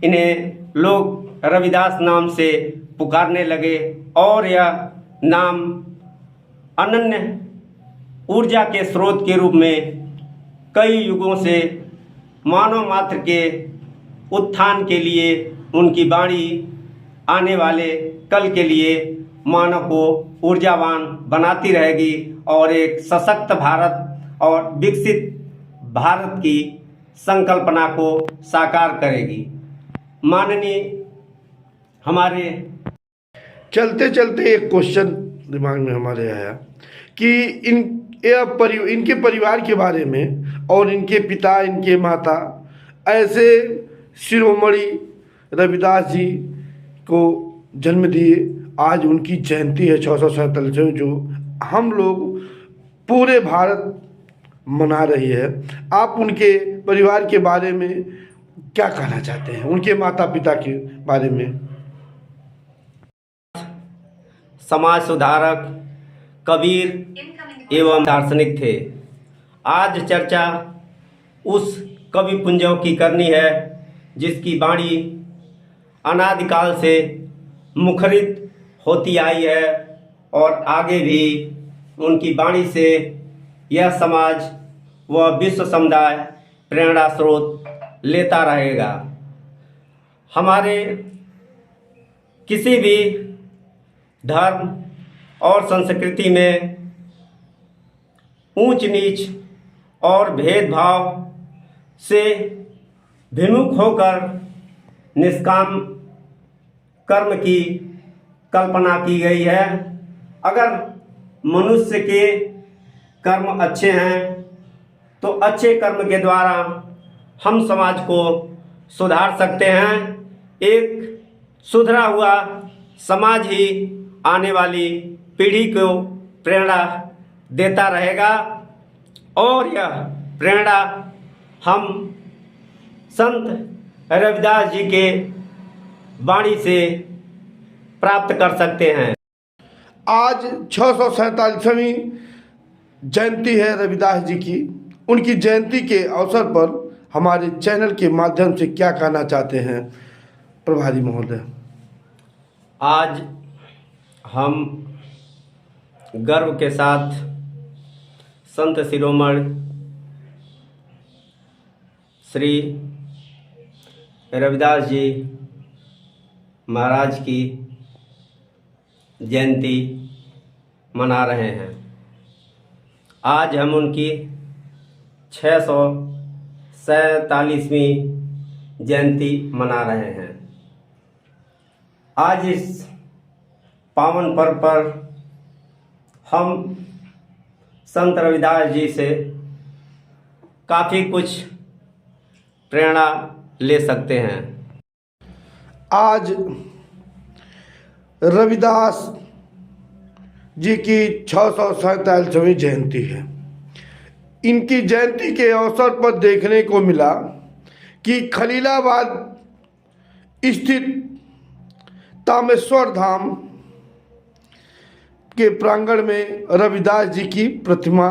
इन्हें लोग रविदास नाम से पुकारने लगे और यह नाम अनन्य ऊर्जा के स्रोत के रूप में कई युगों से मानव मात्र के उत्थान के लिए उनकी वाणी आने वाले कल के लिए मानव को ऊर्जावान बनाती रहेगी और एक सशक्त भारत और विकसित भारत की संकल्पना को साकार करेगी। माननीय हमारे चलते चलते एक क्वेश्चन दिमाग में हमारे आया कि इनके परिवार के बारे में और इनके पिता इनके माता ऐसे शिरोमणि रविदास जी को जन्म दिए। आज उनकी जयंती है 647 जो हम लोग पूरे भारत मना रही है। आप उनके परिवार के बारे में क्या कहना चाहते हैं, उनके माता पिता के बारे में? समाज सुधारक, कबीर एवं दार्शनिक थे। आज चर्चा उस कवि पुंजों की करनी है जिसकी वाणी अनादिकाल से मुखरित होती आई है और आगे भी उनकी वाणी से यह समाज व विश्व समुदाय प्रेरणा स्रोत लेता रहेगा। हमारे किसी भी धर्म और संस्कृति में ऊंच नीच और भेदभाव से विमुख होकर निष्काम कर्म की कल्पना की गई है। अगर मनुष्य के कर्म अच्छे हैं तो अच्छे कर्म के द्वारा हम समाज को सुधार सकते हैं। एक सुधरा हुआ समाज ही आने वाली पीढ़ी को प्रेरणा देता रहेगा और यह प्रेरणा हम संत रविदास जी के वाणी से प्राप्त कर सकते हैं। आज 647वीं जयंती है रविदास जी की। उनकी जयंती के अवसर पर हमारे चैनल के माध्यम से क्या कहना चाहते हैं प्रभारी महोदय? आज हम गर्व के साथ संत शिरोमणि श्री रविदास जी महाराज की जयंती मना रहे हैं। आज हम उनकी 647वीं जयंती मना रहे हैं। आज इस पावन पर्व पर हम संत रविदास जी से काफ़ी कुछ प्रेरणा ले सकते हैं। आज रविदास जी की 647वीं जयंती है। इनकी जयंती के अवसर पर देखने को मिला कि खलीलाबाद स्थित तामेश्वर धाम के प्रांगण में रविदास जी की प्रतिमा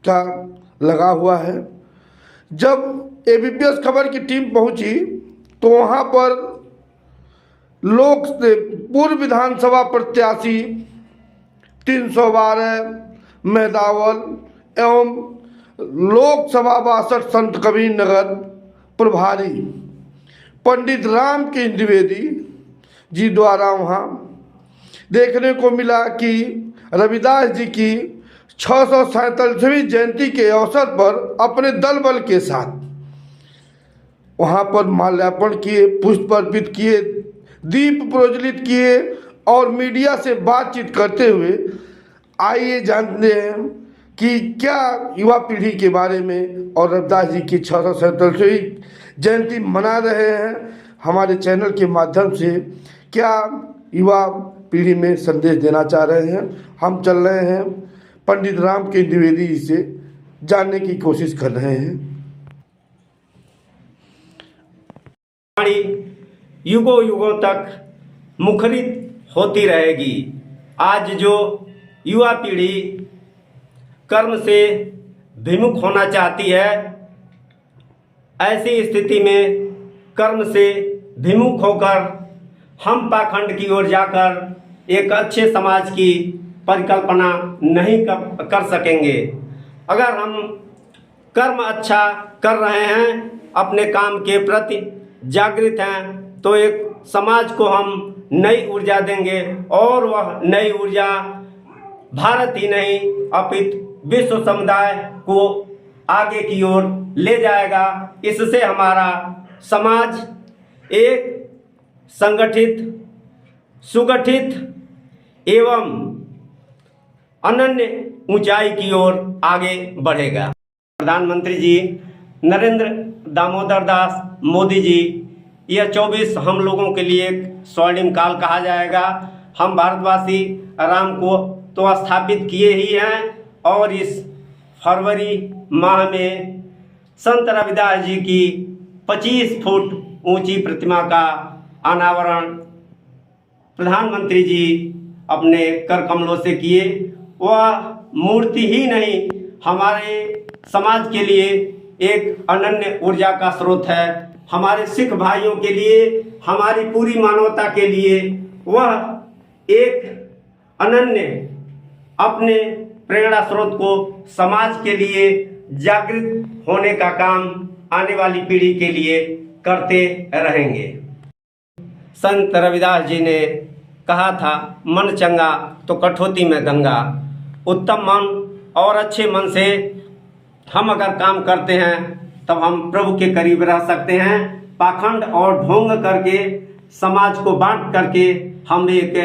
का लगा हुआ है। जब एबीपीएस खबर की टीम पहुंची तो वहां पर लोक पूर्व विधानसभा प्रत्याशी 312 मेहदावल एवं लोकसभा 62 संत कबीर नगर प्रभारी पंडित राम के द्विवेदी जी द्वारा वहाँ देखने को मिला कि रविदास जी की 647वीं जयंती के अवसर पर अपने दल बल के साथ वहाँ पर माल्यार्पण किए, पुष्प अर्पित किए, दीप प्रज्वलित किए और मीडिया से बातचीत करते हुए आइए जानते हैं कि क्या युवा पीढ़ी के बारे में और रविदास जी की 647वीं जयंती मना रहे हैं हमारे चैनल के माध्यम से, क्या युवा पीढ़ी में संदेश देना चाह रहे हैं। हम चल रहे हैं पंडित राम के द्विवेदी जी से जानने की कोशिश कर रहे हैं। युगों युगों तक मुखरित होती रहेगी। आज जो युवा पीढ़ी कर्म से विमुख होना चाहती है, ऐसी स्थिति में कर्म से विमुख होकर हम पाखंड की ओर जाकर एक अच्छे समाज की परिकल्पना नहीं कर सकेंगे। अगर हम कर्म अच्छा कर रहे हैं, अपने काम के प्रति जागृत हैं, तो एक समाज को हम नई ऊर्जा देंगे और वह नई ऊर्जा भारत ही नहीं अपितु विश्व समुदाय को आगे की ओर ले जाएगा। इससे हमारा समाज एक संगठित, सुगठित एवं अनन्य ऊंचाई की ओर आगे बढ़ेगा। प्रधानमंत्री जी नरेंद्र दामोदर दास मोदी जी, यह 24 हम लोगों के लिए एक स्वर्णिम काल कहा जाएगा। हम भारतवासी राम को तो स्थापित किए ही हैं और इस फरवरी माह में संत रविदास जी की 25 फुट ऊंची प्रतिमा का अनावरण प्रधानमंत्री जी अपने कर कमलों से किए। वह मूर्ति ही नहीं, हमारे समाज के लिए एक अनन्य ऊर्जा का स्रोत है। हमारे सिख भाइयों के लिए, हमारी पूरी मानवता के लिए वह एक अनन्य अपने प्रेरणा स्रोत को समाज के लिए जागृत होने का काम आने वाली पीढ़ी के लिए करते रहेंगे। संत रविदास जी ने कहा था, मन चंगा तो कठौती में गंगा। उत्तम मन और अच्छे मन से हम अगर काम करते हैं तब हम प्रभु के करीब रह सकते हैं। पाखंड और ढोंग करके समाज को बांट करके हम एक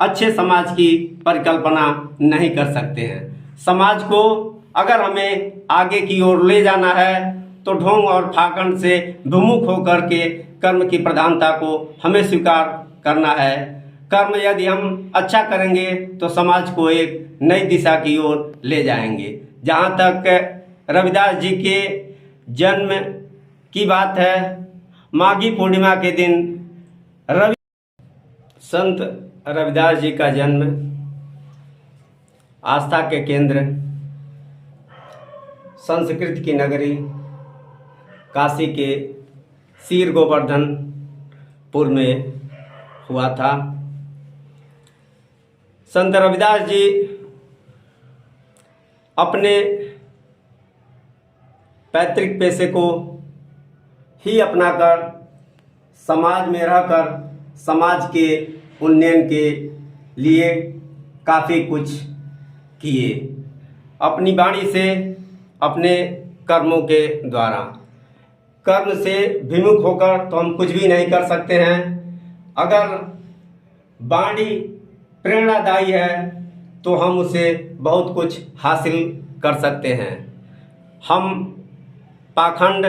अच्छे समाज की परिकल्पना नहीं कर सकते हैं। समाज को अगर हमें आगे की ओर ले जाना है तो ढोंग और पाखंड से विमुख होकर के कर्म की प्रधानता को हमें स्वीकार करना है। कर्म यदि हम अच्छा करेंगे तो समाज को एक नई दिशा की ओर ले जाएंगे। जहाँ तक रविदास जी के जन्म की बात है, माघी पूर्णिमा के दिन संत रविदास जी का जन्म आस्था के केंद्र, संस्कृत की नगरी काशी के सीर गोवर्धनपुर में हुआ था। संत रविदास जी अपने पैतृक पेशे को ही अपनाकर समाज में रहकर समाज के उन्नयन के लिए काफ़ी कुछ किए। अपनी वाणी से, अपने कर्मों के द्वारा। कर्म से विमुख होकर तो हम कुछ भी नहीं कर सकते हैं। अगर वाणी प्रेरणादायी है तो हम उसे बहुत कुछ हासिल कर सकते हैं। हम पाखंड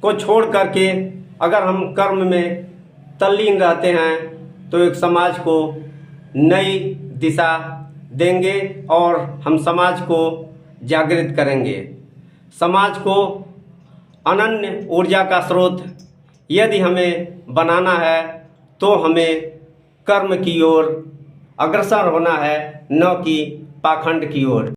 को छोड़ करके अगर हम कर्म में तल्लीन रहते हैं तो एक समाज को नई दिशा देंगे और हम समाज को जागृत करेंगे। समाज को अनन्य ऊर्जा का स्रोत यदि हमें बनाना है तो हमें कर्म की ओर अग्रसर होना है, न कि पाखंड की ओर।